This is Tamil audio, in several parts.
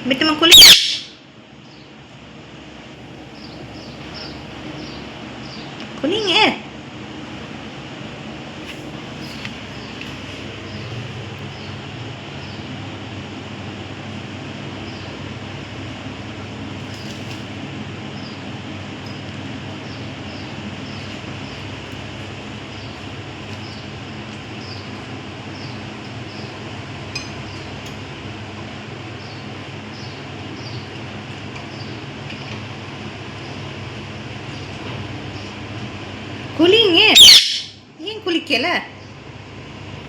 விட்டுமா குளி. குளிங்க. குளிங்க. ஏன் குளிக்கல?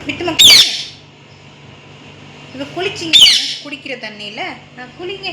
விட்டுமா குளிங்க. இப்போ குளிச்சிங்க குடிக்கிற தண்ணியில். குளிங்க.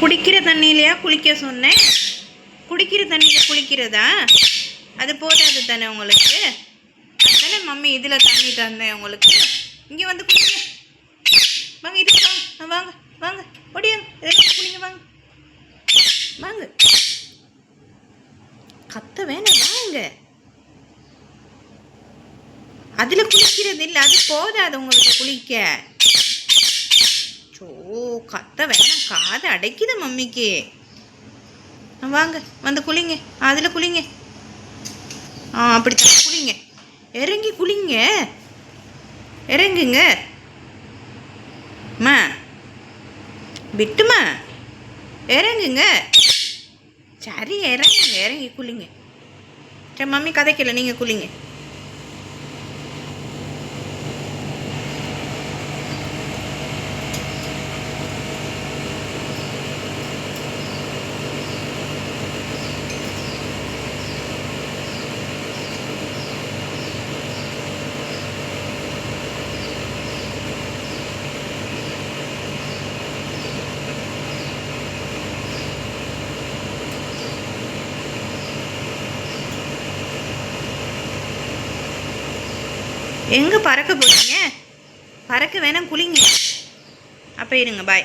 குடிக்கிற தண்ணியிலையா குளிக்க சொன்னேன்? குடிக்கிற தண்ணியில் குளிக்கிறதா? அது போதாது தானே உங்களுக்கு? அதுதானே மம்மி இதில் தண்ணி தந்தேன் உங்களுக்கு. இங்கே வந்து குளிங்க. வாங்க இதுக்கு வாங்க. வாங்க வாங்க ஓடியாங்க. இதெல்லாம் குளிங்க. வாங்க வாங்க. கத்த வேணாம். வாங்க. அதில் குளிக்கிறது இல்லை, அது போதாது உங்களுக்கு குளிக்க. சோ கத்த வேணாம், காது அடைக்குது மம்மிக்கு. வாங்க வந்து குளிங்க. அதில் குளிங்க. அப்படித்தான் குளிங்க. இறங்கி குளிங்க. இறங்குங்க மா. விட்டுமா இறங்குங்க. சரி இறங்குங்க. இறங்கி குளிங்க. சரி மம்மி கதைக்கல, நீங்கள் குளிங்க. எங்கே பறக்க போகிறீங்க? பறக்க வேணாம், குளிங்க. அப்போ இருங்க. பாய்.